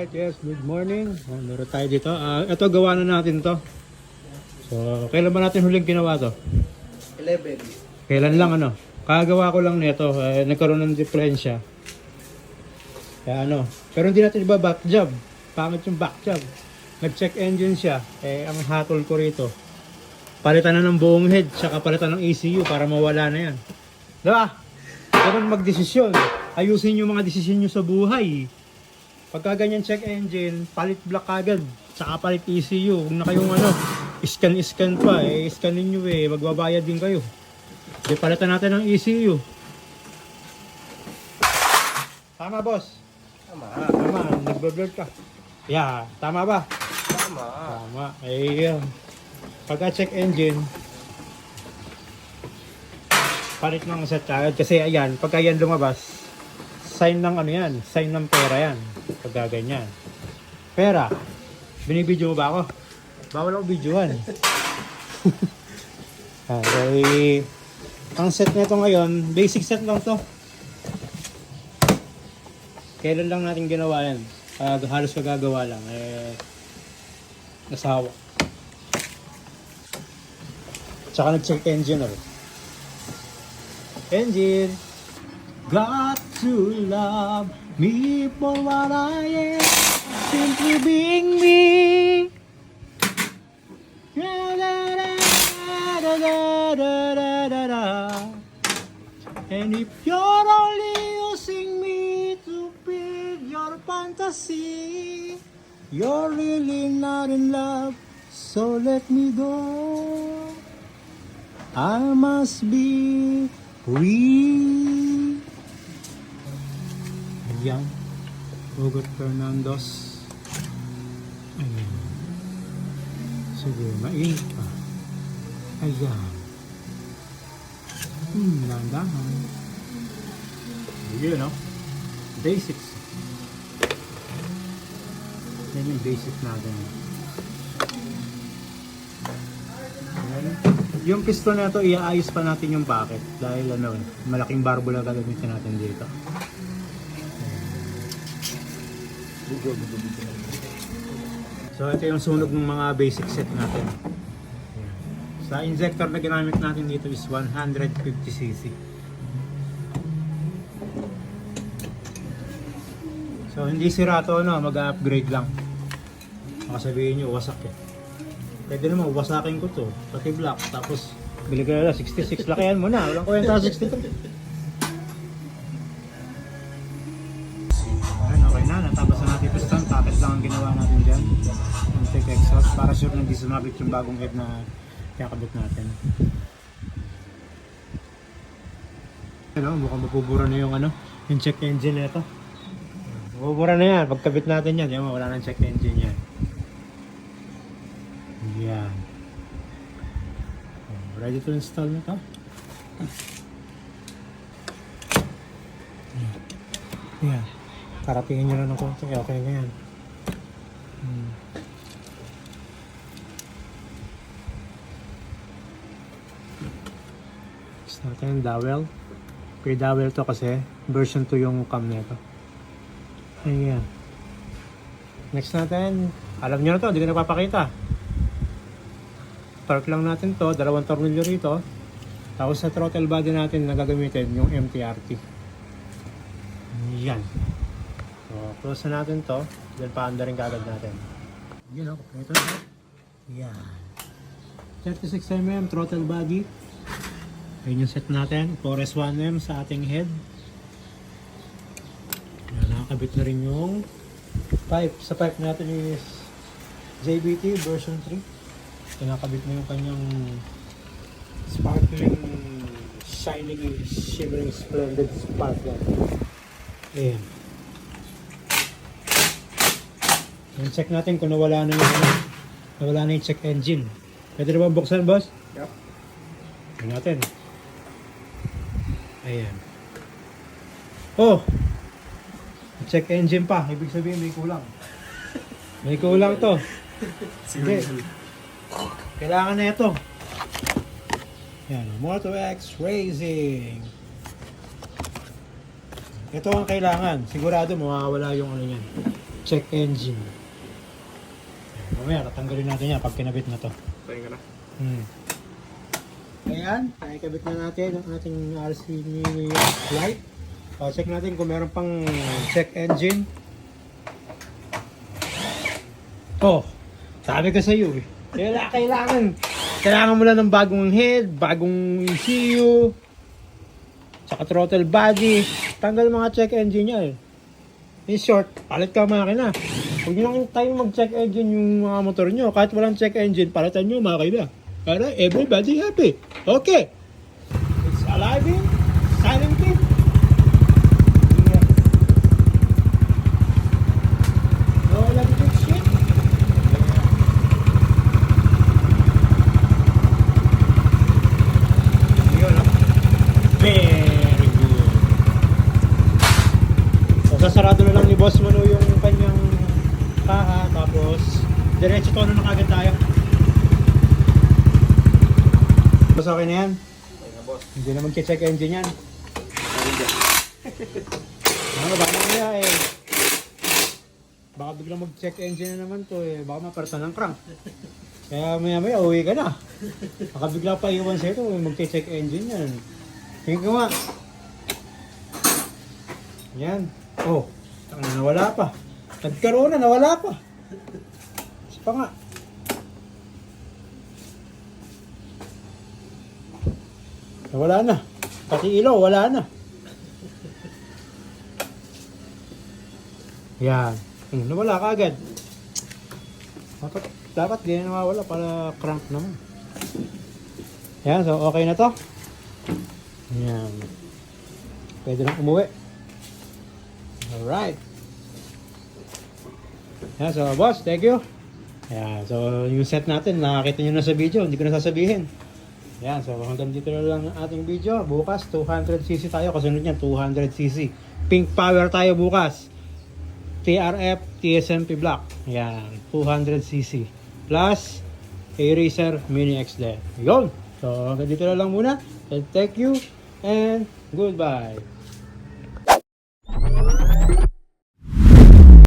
Alright, yes, good morning. Meron tayo dito. Ito, gawa na natin to. So, kailan ba natin huling ginawa to? 11. Kailan lang ano? Kagawa ko lang nito. Nagkaroon ng diferensya. Kaya ano. Pero hindi natin iba back job. Pangit yung back job. Nag-check engine siya. Ang hatol ko rito. Palitan na ng buong head. Tsaka palitan ng ECU para mawala na yan. Diba? Dapat magdesisyon. Ayusin yung mga desisyon nyo sa buhay. Pagka ganyan check engine, palit block agad, saka palit ECU. Kung na kayong ano, scan pa, scanin nyo magbabayad din kayo. Di palitan natin ng ECU. Tama boss? Tama, nagbe-blur ka. Yeah, tama ba? Tama. Ayun. Pagka check engine, palit ng set agad. Kasi ayan, pagka yan lumabas, sign ng ano yan, sign ng pera yan. Pagka ganyan. Pera. Binibidyo mo ba ako? Bawal ako videohan. Okay. Ang set nito ngayon, basic set lang to. Kailan lang natin ginawa yan? Halos kagagawa lang. Nasawa. Tsaka nag-check engine ako. Engine. Got to love me for what I am, simply being me. Da, da, da, da, da, da, da, da, da. And if you're only using me to feed your fantasy, you're really not in love, so let me go. I must be free. Ayan. Hugot Fernandos. Ayan. Sige, mainit pa. Ayan. Landahan. Ayan, no? Basics. Yan yung basic natin. Ayan. Yung piston na ito, iaayos pa natin yung bucket. Dahil ano, malaking barbula gagamitin natin dito. So ito yung sunog ng mga basic set natin. Sa injector na ginamit natin dito is 150cc. So hindi sira to, no, mag-upgrade lang. Baka sabihin nyo wasak Pwede naman wasakin ko to, pati black. Tapos bili ka na 66, lakihan mo na, walang kwenta 63. Natapos na natin piston, tapos lang ang ginawa natin dyan. Ang take exhaust para sure na hindi sumabit yung bagong head na kakabit natin. Ano, mukhang mapubura na yung ano, yung check engine na ito. Mapubura na yan, pagkabit natin yan, yung wala nang check engine yan. Yan. Ready to install na ito. Yan. Karapingin nyo lang ng konti. Okay na yan. Next natin, dowel. Pre-dowel to kasi. Version 2 yung cam nito. Ayan. Next natin, alam nyo na to, hindi ko napapakita. Torque lang natin to. 2 tornilyo rito. Tapos sa throttle body natin na gagamitin yung MTRT. Yan. So, close na natin to. Then paanda rin kagad natin. Yan o, ito na. Yan. 36mm throttle body. Ayun yung set natin. 4S1M sa ating head. Yan, nakakabit na rin yung pipe. Sa pipe natin is JBT version 3. Nakakabit na yung kanyang sparkling, shining, shimmering, splendid spark yan. Ayan. Check natin kung nawala na yung check engine. Pwede na ba buksan, boss? Yep. Tingnan natin. Ayan. Oh! Check engine pa. Ibig sabihin may kulang. May kulang to. Sige. Kailangan na ito. Yan. Moto X Racing. Ito ang kailangan. Sigurado mawawala yung ano yan. check engine. Mamaya, tatanggalin natin yan pag kinabit na to. Tayo ka na. Ayan, nakikabit na natin ang ating RCB light. Check natin kung meron pang check engine. Oh, sabi ko sa iyo eh. Kailangan mo lang ng bagong head, bagong ECU, tsaka throttle body. Tanggal mga check engine niya eh. In short, palit ka makina. Huwag nyo lang tayo mag-check engine yung mga motor nyo. Kahit walang check engine, palitan nyo makina. Para everybody happy. Okay. It's alive in, silent in. Yeah. No electric shit. Yun, no? Very good. So, sasarado na lang ni Boss Manu yung kanyang kaha. Tapos, diretso tono na kagad tayo. Boss, okay na yan? Okay na, boss. Hindi na mag-check engine yan. Ano, baka mamaya eh. Baka biglang mag-check engine na naman to eh. Baka maparta ng crank. Kaya maya uwi ka na. Baka bigla pa iwan sa'yo to, mag-check engine yan. Tingin ko nga. Yan. Oh, nawala pa. Nagkaroon na, nawala pa. Isa pa nga. Wala na. Pati ilaw, wala na. Yan. Nawala ka agad. Dapat di na nawawala para crank naman. Yan, so okay na to. Yan. Pwede lang umuwi. Alright. Yan, so boss, thank you. Yan, so yung set natin, nakakita nyo na sa video, hindi ko na sasabihin. Yan, so hanggang dito na lang ang ating video. Bukas, 200cc tayo. Kasunod niyan, 200cc. Pink power tayo bukas. TRF, TSMP block. Yan, 200cc. Plus, A-Racer Mini XD. Yun. So hanggang dito na lang muna. And thank you and goodbye.